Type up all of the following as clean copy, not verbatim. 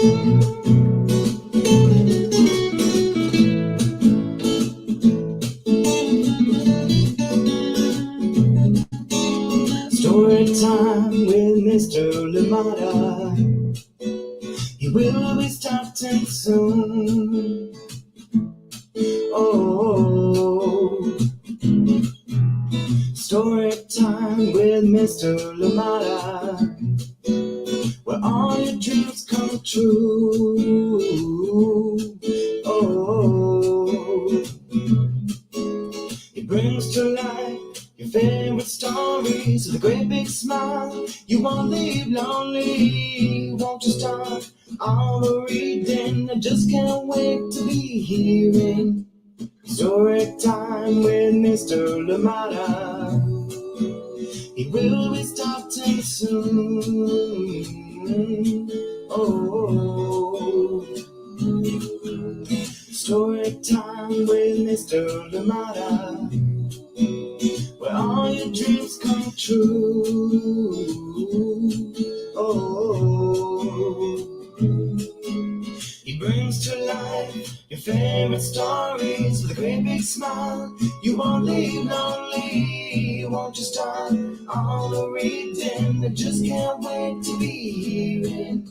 Story time with Mr. Lamada. He will be starting soon. Oh, story time with Mr. Lamada, where all your dreams come true. Oh, he brings to life your favorite stories with a great big smile. You won't leave lonely, won't you start all the reading? I just can't wait to be hearing story time with Mr. Lamada. He will be starting soon. Oh, story time with Mr. Lamada, where all your dreams come true. Oh, he brings to life your favorite stories with a great big smile. You won't leave lonely, won't you start all the reading? I just can't wait to be hearing.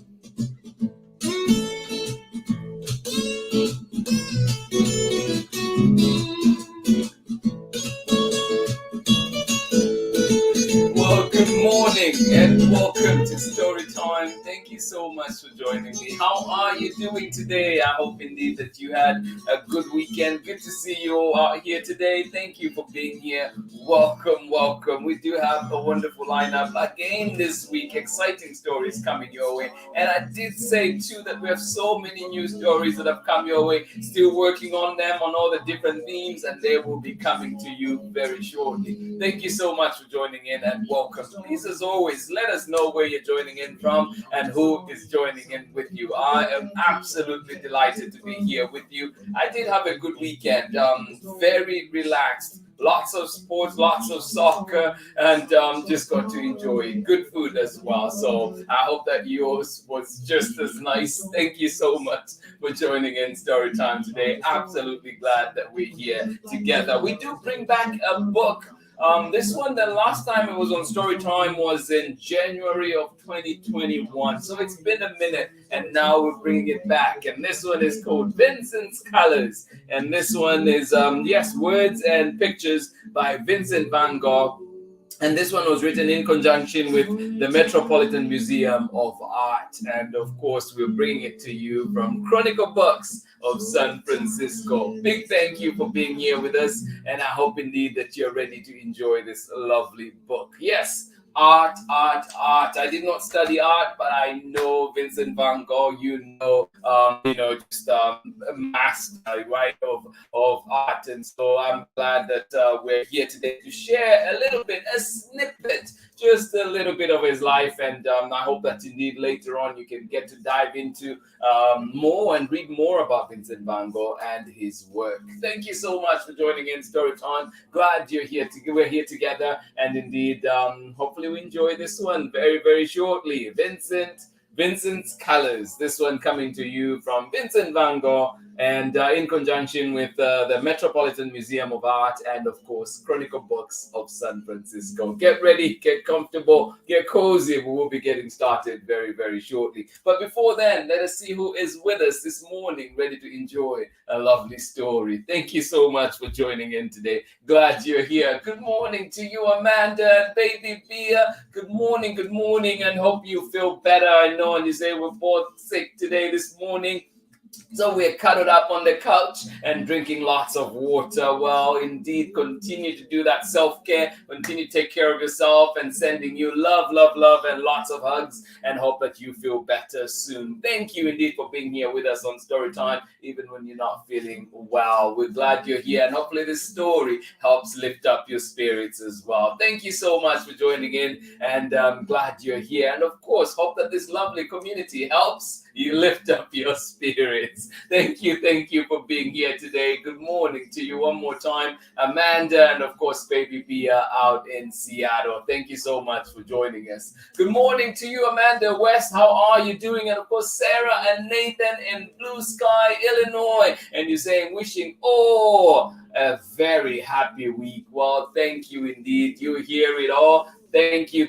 Well, good morning and welcome to Storytime. Thank you so much for joining me. How are you doing today? I hope indeed that you had a good weekend. Good to see you all here today. Thank you for being here. Welcome, welcome. We do have a wonderful lineup again this week. Exciting stories coming your way. And I did say too that we have so many new stories that have come your way. Still working on them on all the different themes, and they will be coming to you very shortly. Thank you so much for joining in and welcome. Please, as always, let us know where you're joining in from and who is joining in with you. I am absolutely delighted to be here with you. I did have a good weekend, very relaxed. Lots of sports, lots of soccer, and just got to enjoy good food as well. So I hope that yours was just as nice. Thank you so much for joining in Storytime today. Absolutely glad that we're here together. We do bring back a book. This one, the last time it was on Storytime was in January of 2021. So it's been a minute, and now we're bringing it back. And this one is called Vincent's Colors. And this one is, Words and Pictures by Vincent van Gogh. And this one was written in conjunction with the Metropolitan Museum of Art. And of course, we're bringing it to you from Chronicle Books of San Francisco. Big thank you for being here with us. And I hope indeed that you're ready to enjoy this lovely book. Yes. Art. I did not study art, but I know Vincent van Gogh, just a master, right, of art. And so I'm glad that we're here today to share a little bit, a snippet, just a little bit of his life. And I hope that indeed later on you can get to dive into more and read more about Vincent van Gogh and his work. Thank you so much for joining in Storytime. Glad you're here. We're here together, and indeed, hopefully we enjoy this one very, very shortly. Vincent's Colors. This one coming to you from Vincent van Gogh, and in conjunction with the Metropolitan Museum of Art and, of course, Chronicle Books of San Francisco. Get ready, get comfortable, get cozy. We will be getting started very, very shortly. But before then, let us see who is with us this morning, ready to enjoy a lovely story. Thank you so much for joining in today. Glad you're here. Good morning to you, Amanda and baby Bia. Good morning, and hope you feel better. I know, and you say we're both sick today this morning. So we're cuddled up on the couch and drinking lots of water. Well, indeed, continue to do that self-care. Continue to take care of yourself, and sending you love, and lots of hugs, and hope that you feel better soon. Thank you indeed for being here with us on Storytime, even when you're not feeling well. We're glad you're here, and hopefully this story helps lift up your spirits as well. Thank you so much for joining in, and I'm glad you're here. And of course, hope that this lovely community helps you lift up your spirit. spirits. Thank you for being here today. Good morning to you one more time, Amanda, and of course, Baby Bia out in Seattle. Thank you so much for joining us. Good morning to you, Amanda West. How are you doing? And of course, Sarah and Nathan in Blue Sky, Illinois. And you're saying, wishing a very happy week. Well, thank you indeed. You hear it all. Thank you.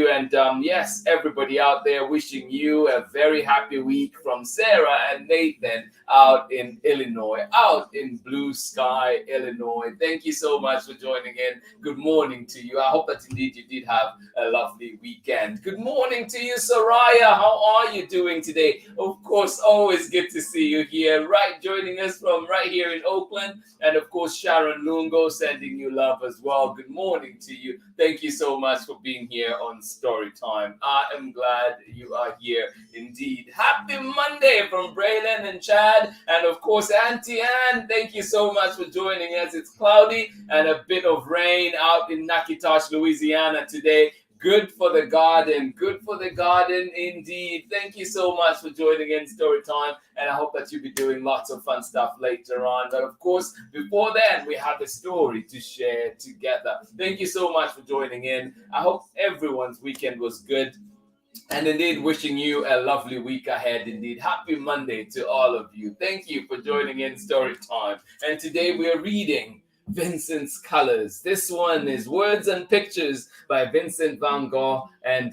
And yes, everybody out there, wishing you a very happy week from Sarah and Nathan out in Illinois, out in Blue Sky, Illinois. Thank you so much for joining in. Good morning to you. I hope that indeed you did have a lovely weekend. Good morning to you, Soraya. How are you doing today? Of course, always good to see you here, right? Joining us from right here in Oakland. And of course, Sharon Lungo sending you love as well. Good morning to you. Thank you so much for being here on Storytime. I am glad you are here indeed. Happy Monday from Braylon and Chad, and of course Auntie Ann. Thank you so much for joining us. It's cloudy and a bit of rain out in Natchitoches, Louisiana today. Good for the garden indeed. Thank you so much for joining in Storytime, and I hope that you'll be doing lots of fun stuff later on. But of course, before then, we have a story to share together. Thank you so much for joining in. I hope everyone's weekend was good. And indeed, wishing you a lovely week ahead indeed. Happy Monday to all of you. Thank you for joining in Storytime. And today we are reading Vincent's Colors. This one is Words and Pictures by Vincent van Gogh. And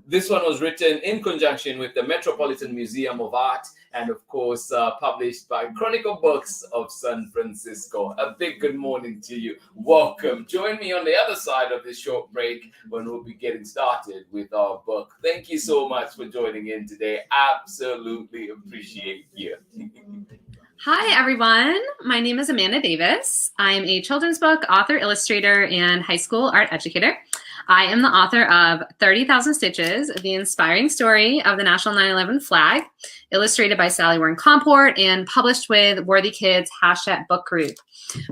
this one was written in conjunction with the Metropolitan Museum of Art, and of course published by Chronicle Books of San Francisco. A big good morning to you. Welcome. Join me on the other side of this short break when we'll be getting started with our book. Thank you so much for joining in today. Absolutely appreciate you. Hi, everyone. My name is Amanda Davis. I'm a children's book author, illustrator, and high school art educator. I am the author of 30,000 Stitches, the inspiring story of the National 9/11 flag, illustrated by Sally Warren Comport and published with Worthy Kids # book group.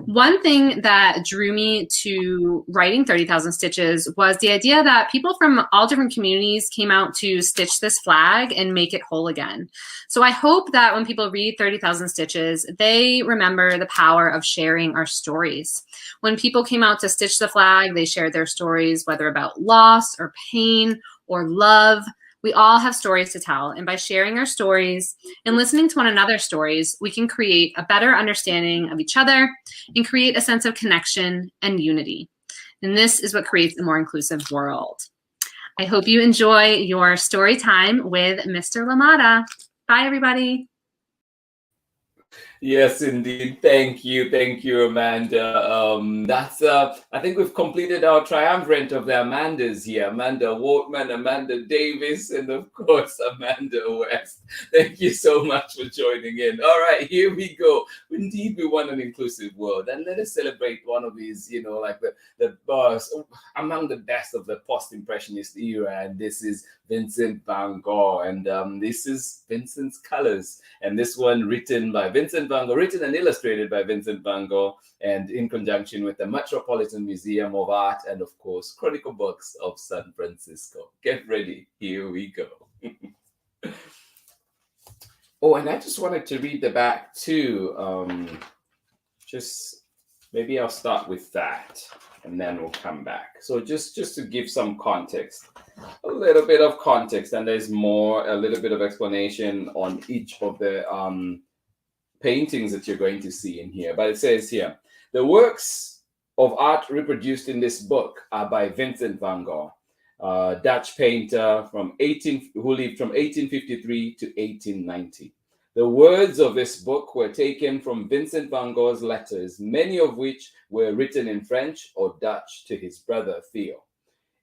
One thing that drew me to writing 30,000 Stitches was the idea that people from all different communities came out to stitch this flag and make it whole again. So I hope that when people read 30,000 Stitches, they remember the power of sharing our stories. When people came out to stitch the flag, they shared their stories, whether about loss or pain or love. We all have stories to tell, and by sharing our stories and listening to one another's stories, we can create a better understanding of each other and create a sense of connection and unity. And this is what creates a more inclusive world. I hope you enjoy your story time with Mr. LaMotta. Bye, everybody. Yes, indeed. Thank you, Amanda. I think we've completed our triumvirate of the Amandas here. Amanda Wortman, Amanda Davis, and of course, Amanda West. Thank you so much for joining in. All right, here we go. Indeed, we want an inclusive world. And let us celebrate one of these, like the among the best of the post-impressionist era. And this is Vincent van Gogh. And this is Vincent's Colors. And this one written by Vincent van Gogh, written and illustrated by Vincent van Gogh, and in conjunction with the Metropolitan Museum of Art and, of course, Chronicle Books of San Francisco. Get ready. Here we go. Oh, and I just wanted to read the back too. Maybe I'll start with that, and then we'll come back. So just to give some context, a little bit of context, and there's a little bit of explanation on each of the paintings that you're going to see in here. But it says here, the works of art reproduced in this book are by Vincent van Gogh, Dutch painter who lived from 1853 to 1890. The words of this book were taken from Vincent van Gogh's letters, many of which were written in French or Dutch to his brother Theo.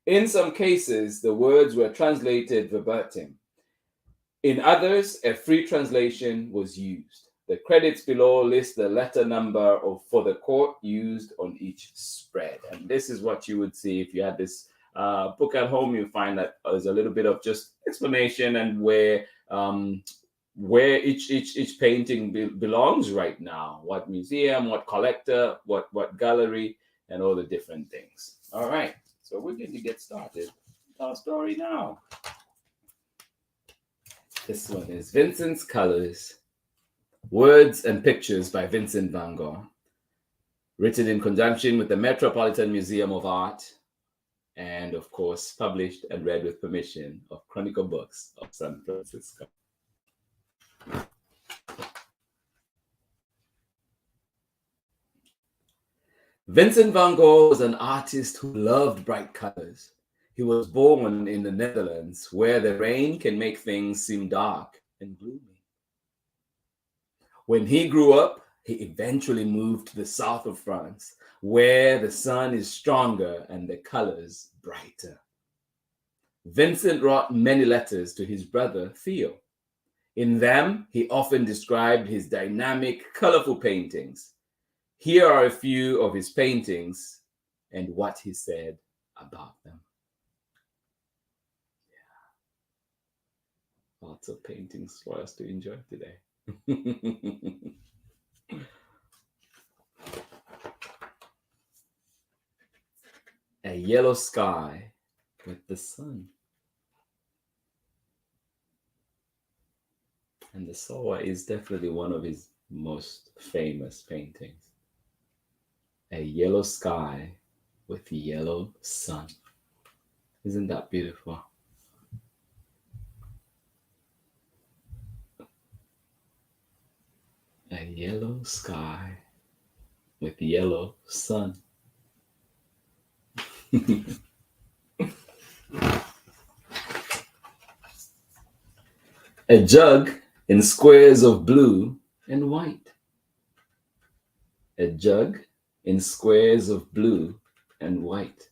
In some cases, the words were translated verbatim. In others, a free translation was used. The credits below list the letter number for the quote used on each spread. And this is what you would see if you had this book at home. You'll find that there's a little bit of just explanation and where each painting belongs right now, what museum, what collector, what gallery, and all the different things. All right, so we're going to get started with our story now. This one is Vincent's Colors Words and Pictures by Vincent van Gogh, written in conjunction with the Metropolitan Museum of Art, and of course, published and read with permission of Chronicle Books of San Francisco. Vincent van Gogh was an artist who loved bright colors. He was born in the Netherlands, where the rain can make things seem dark and gloomy. When he grew up, he eventually moved to the south of France, where the sun is stronger and the colors brighter. Vincent wrote many letters to his brother Theo. In them, he often described his dynamic, colorful paintings. Here are a few of his paintings and what he said about them. Yeah. Lots of paintings for us to enjoy today. A yellow sky with the sun. And the Soa is definitely one of his most famous paintings. A yellow sky with yellow sun. Isn't that beautiful? A yellow sky with yellow sun. A jug in squares of blue and white. A jug in squares of blue and white.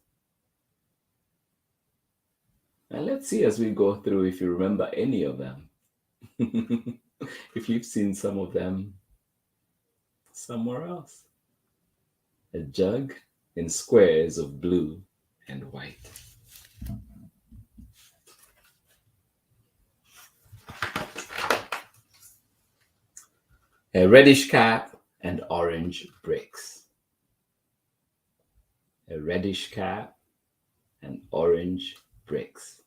And let's see as we go through if you remember any of them. If you've seen some of them somewhere else. A jug in squares of blue and white. A reddish cap and orange bricks. A reddish cap and orange bricks.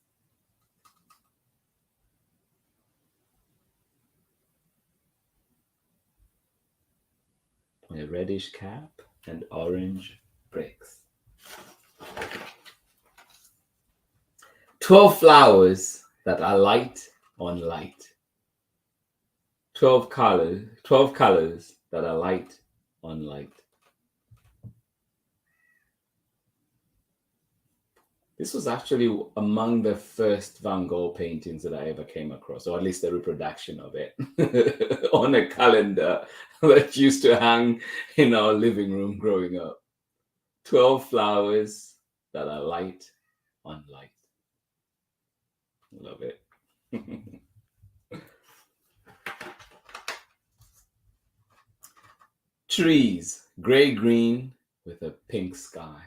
A reddish cap and orange bricks. 12 flowers that are light on light. 12 colors that are light on light. This was actually among the first Van Gogh paintings that I ever came across, or at least a reproduction of it, on a calendar that used to hang in our living room growing up. 12 flowers that are light on light. Love it. Trees, gray-green with a pink sky.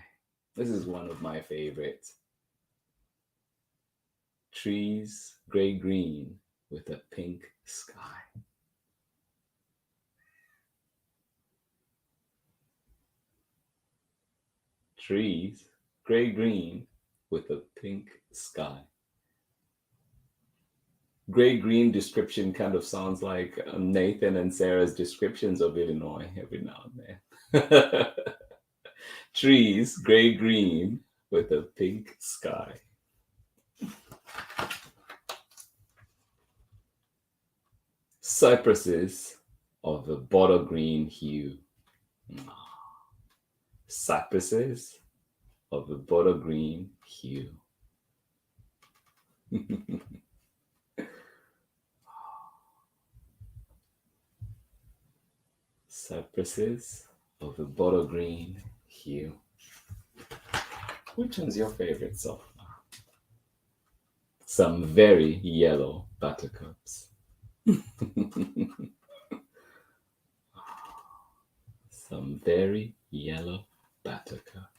This is one of my favorites. Trees, gray-green with a pink sky. Trees, gray-green with a pink sky. Gray-green description kind of sounds like Nathan and Sarah's descriptions of Illinois every now and then. Trees, gray-green with a pink sky. Cypresses of a bottle green hue. Cypresses of a bottle green hue. Cypresses of a bottle green hue. Which one's your favorite so far? Some very yellow buttercups. Some very yellow buttercup.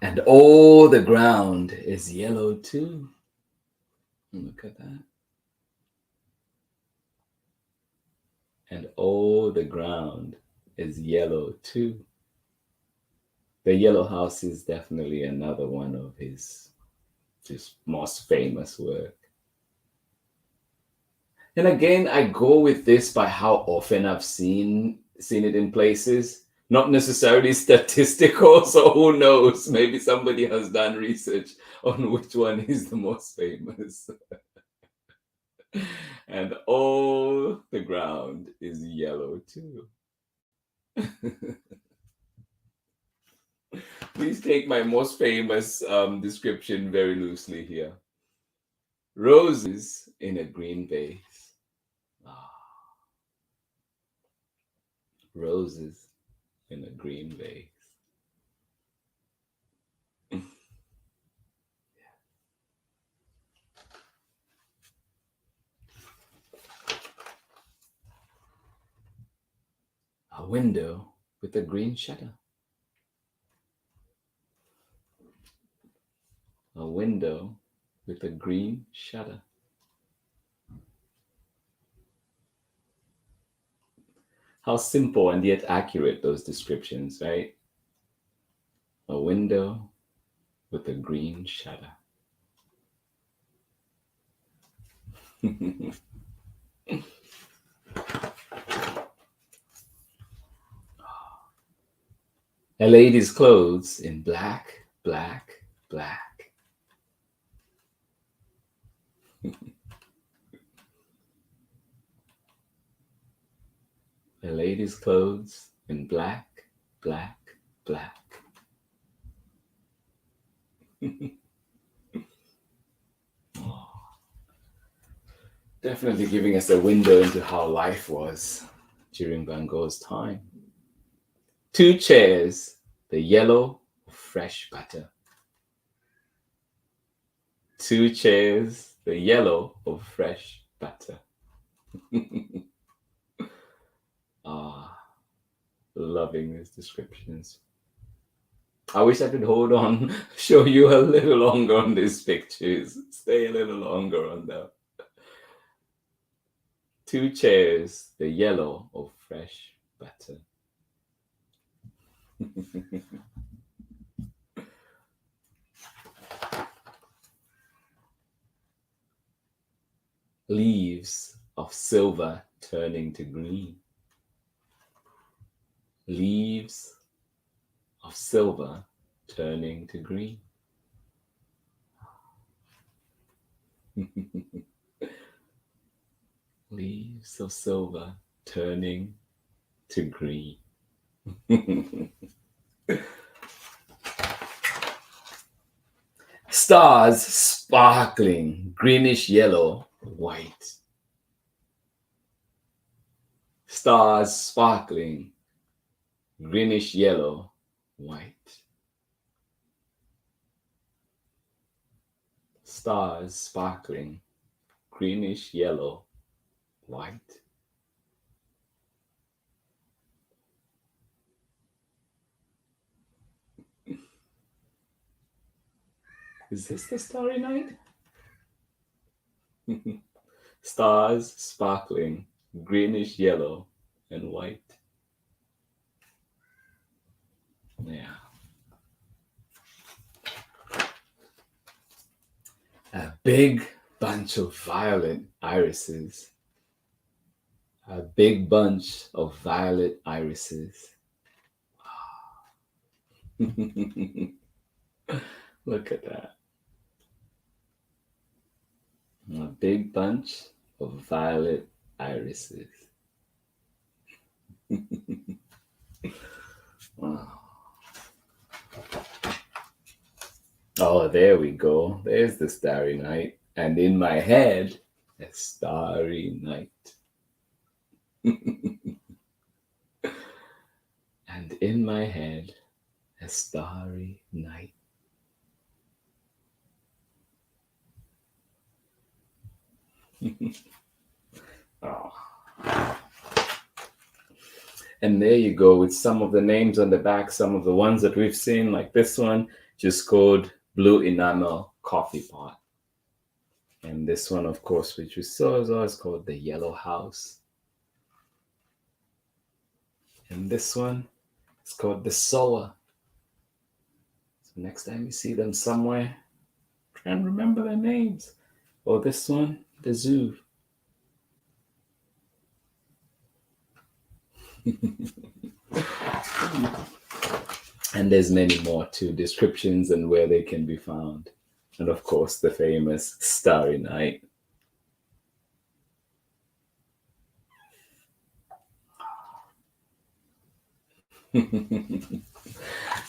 And all the ground is yellow too. Look at that. And all the ground is yellow too. The Yellow House is definitely another one of his just most famous work. And again, I go with this by how often I've seen it in places, not necessarily statistical. So who knows? Maybe somebody has done research on which one is the most famous. And all the ground is yellow too. Please take my most famous description very loosely here. Roses in a green vase. Ah, roses in a green vase. A window with a green shutter. A window with a green shutter. How simple and yet accurate those descriptions, right? A window with a green shutter. A lady's clothes in black, black, black. A lady's clothes in black, black, black. Definitely giving us a window into how life was during Van Gogh's time. 2 chairs, the yellow of fresh butter. 2 chairs, the yellow of fresh butter. Loving these descriptions. I wish I could hold on, show you a little longer on these pictures. Stay a little longer on them. 2 chairs, the yellow of fresh butter. Leaves of silver turning to green. Leaves of silver turning to green. Leaves of silver turning to green. Stars sparkling, greenish yellow, white. Stars sparkling, greenish yellow, white. Stars sparkling, greenish yellow, white. Is this the Starry Night? Stars sparkling, greenish yellow and white. Yeah. A big bunch of violet irises. A big bunch of violet irises. Look at that. A big bunch of violet irises. Wow. Oh, there we go. There's the Starry Night. And in my head, a starry night. And in my head, a starry night. Oh. And there you go with some of the names on the back, some of the ones that we've seen, like this one, just called Blue Enamel Coffee Pot. And this one, of course, which we saw as well, is called The Yellow House. And this one is called The Sower. Next time you see them somewhere, try and remember their names. Or this one, the zoo. And there's many more too, descriptions and where they can be found. And of course, the famous Starry Night.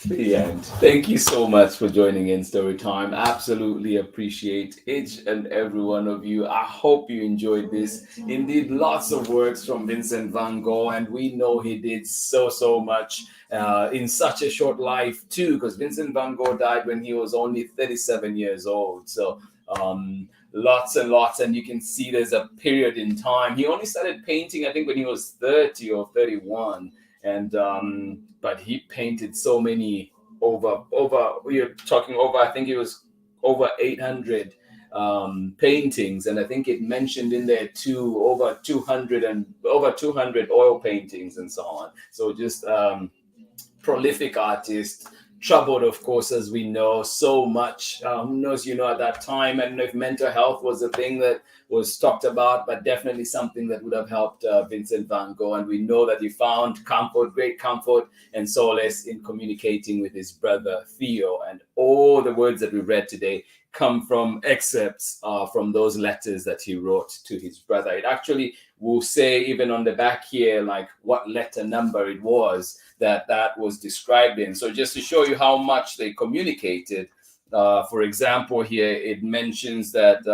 The end. Thank you so much for joining in Storytime. Absolutely appreciate each and every one of you. I hope you enjoyed this. Indeed, lots of works from Vincent van Gogh, and we know he did so much in such a short life too, because Vincent van Gogh died when he was only 37 years old. So lots and lots, and you can see there's a period in time. He only started painting, I think, when he was 30 or 31. And but he painted so many over we're talking over, I think it was over 800 paintings, and I think it mentioned in there too over 200 oil paintings and so on. So just prolific artist, troubled, of course, as we know, so much. Who knows, at that time, I don't know if mental health was a thing that was talked about, but definitely something that would have helped Vincent van Gogh. And we know that he found comfort, great comfort and solace in communicating with his brother Theo. And all the words that we read today come from excerpts from those letters that he wrote to his brother. It actually will say, even on the back here, like what letter number it was that was described in. So just to show you how much they communicated, for example, here it mentions that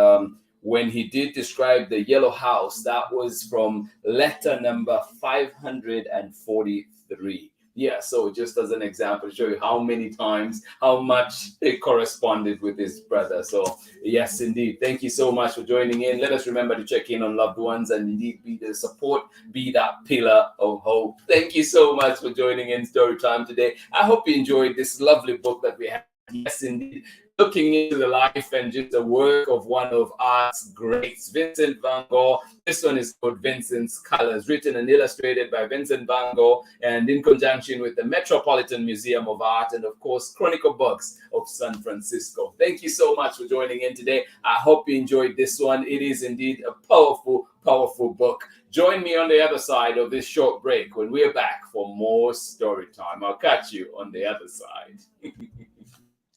when he did describe the yellow house, that was from letter number 543. Yeah, so just as an example, to show you how many times, how much they corresponded with his brother. So yes, indeed. Thank you so much for joining in. Let us remember to check in on loved ones and indeed be the support, be that pillar of hope. Thank you so much for joining in Storytime today. I hope you enjoyed this lovely book that we have. Yes, indeed. Looking into the life and just the work of one of art's greats, Vincent van Gogh. This one is called Vincent's Colors, written and illustrated by Vincent van Gogh, and in conjunction with the Metropolitan Museum of Art and, of course, Chronicle Books of San Francisco. Thank you so much for joining in today. I hope you enjoyed this one. It is indeed a powerful book. Join me on the other side of this short break when we're back for more story time. I'll catch you on the other side.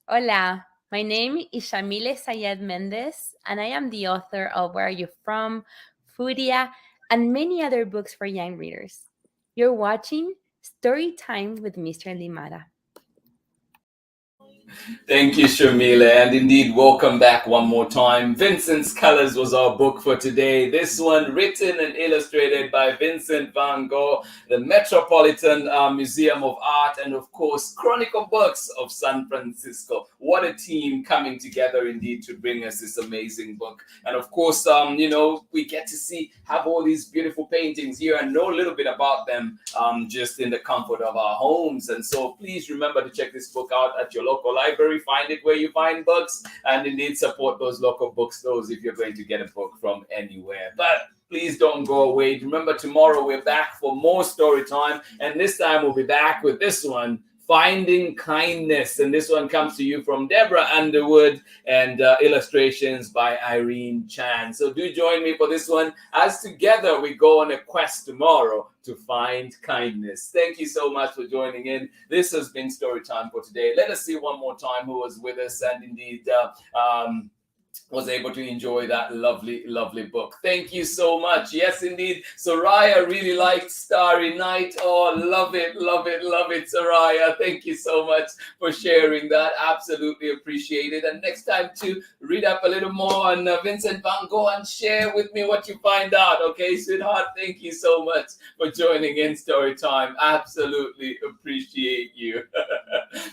Hola, my name is Shamile Sayed Mendez, and I am the author of Where Are You From?, Furia, and many other books for young readers. You're watching Story Time with Mr. Limara. Thank you, Shamila, and indeed, welcome back one more time. Vincent's Colors was our book for today. This one written and illustrated by Vincent van Gogh, the Metropolitan Museum of Art, and of course, Chronicle Books of San Francisco. What a team coming together indeed to bring us this amazing book. And of course, we get to have all these beautiful paintings here and know a little bit about them just in the comfort of our homes. And so please remember to check this book out at your local library. Find it where you find books, and indeed support those local bookstores if you're going to get a book from anywhere. But please don't go away. Remember, tomorrow we're back for more story time, and this time we'll be back with this one, Finding Kindness. And this one comes to you from Deborah Underwood and illustrations by Irene Chan. So do join me for this one as together we go on a quest tomorrow to find kindness. Thank you so much for joining in. This has been Story Time for today. Let us see one more time who was with us and indeed was able to enjoy that lovely book. Thank you so much. Yes, indeed. Soraya really liked Starry Night. Oh, love it, Soraya. Thank you so much for sharing that. Absolutely appreciate it. And next time to read up a little more on Vincent van Gogh and share with me what you find out. Okay, sweetheart? Thank you so much for joining in Story Time. Absolutely appreciate you.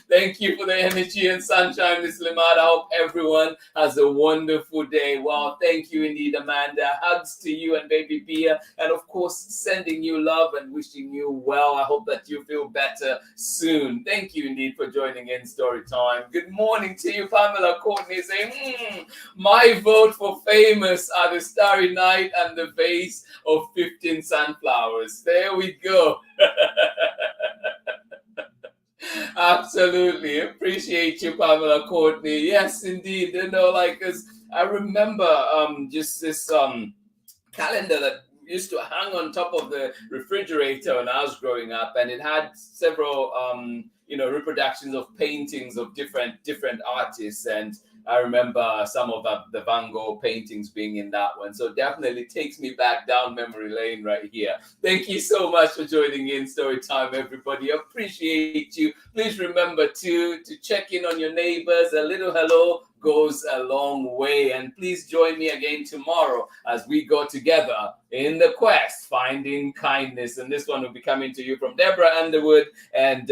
Thank you for the energy and sunshine, Miss Limada. I hope everyone has a wonderful day. Wow, thank you indeed, Amanda. Hugs to you and baby Pia, and of course, sending you love and wishing you well. I hope that you feel better soon. Thank you indeed for joining in Story Time. Good morning to you, Pamela Courtney, saying, my vote for famous are the Starry Night and the Vase of 15 sunflowers. There we go. Absolutely. Appreciate you, Pamela Courtney. Yes, indeed. Cause I remember just this calendar that used to hang on top of the refrigerator when I was growing up, and it had several reproductions of paintings of different artists, and I remember some of the Van Gogh paintings being in that one. So definitely takes me back down memory lane right here. Thank you so much for joining in Storytime, everybody. Appreciate you. Please remember to check in on your neighbors. A little hello goes a long way. And please join me again tomorrow as we go together in the quest, finding kindness. And this one will be coming to you from Deborah Underwood and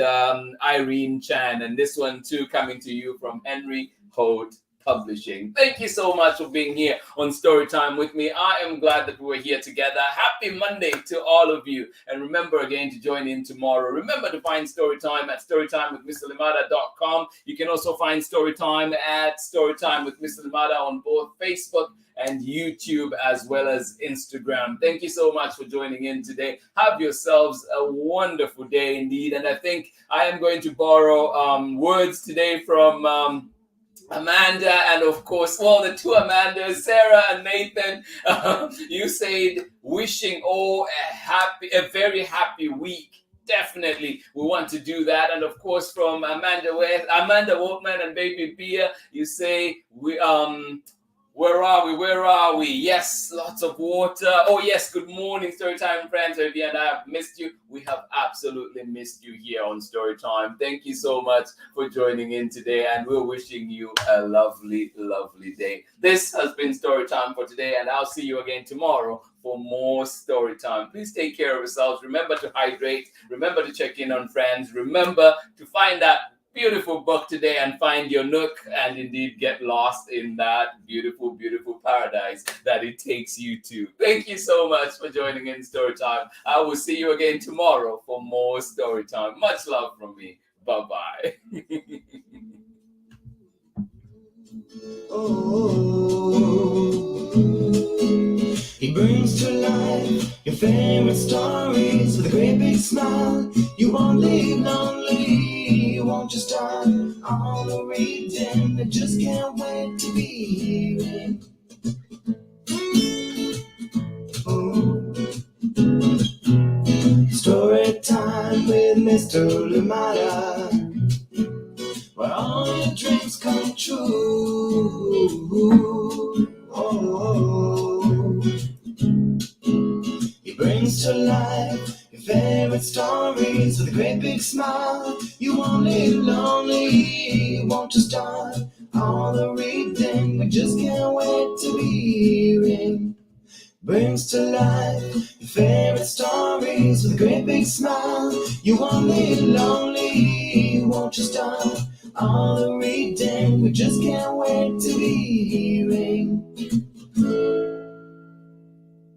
Irene Chan. And this one too coming to you from Henry Holt Publishing. Thank you so much for being here on Storytime with me. I am glad that we're here together. Happy Monday to all of you. And remember again to join in tomorrow. Remember to find Storytime at storytimewithmrlimada.com. You can also find Storytime at Storytime with Mr. Limada on both Facebook and YouTube as well as Instagram. Thank you so much for joining in today. Have yourselves a wonderful day indeed. And I think I am going to borrow words today from Amanda, and of course, the two Amandas, Sarah and Nathan. You said wishing a very happy week. Definitely, we want to do that. And of course, from Amanda Wolfman and Baby Bia, you say where are we? Yes, lots of water. Oh yes, good morning, Storytime friends. If you and I have missed you, we have absolutely missed you here on Storytime. Thank you so much for joining in today, and we're wishing you a lovely, lovely day. This has been Storytime for today, and I'll see you again tomorrow for more Storytime. Please take care of yourselves. Remember to hydrate. Remember to check in on friends. Remember to find that beautiful book today and find your nook and indeed get lost in that beautiful, beautiful paradise that it takes you to. Thank you so much for joining in Storytime. I will see you again tomorrow for more Storytime. Much love from me. Bye-bye. He brings to life your favorite stories with a great big smile. You won't leave lonely, won't you start all the reading? I just can't wait to be hearing. Story time with Mr. Limada, where all your dreams come true. He brings to life your favorite stories with a great big smile. You won't live lonely, won't you start all the reading? We just can't wait to be hearing. Brings to life your favorite stories with a great big smile. You won't live lonely, won't you start all the reading? We just can't wait to be hearing.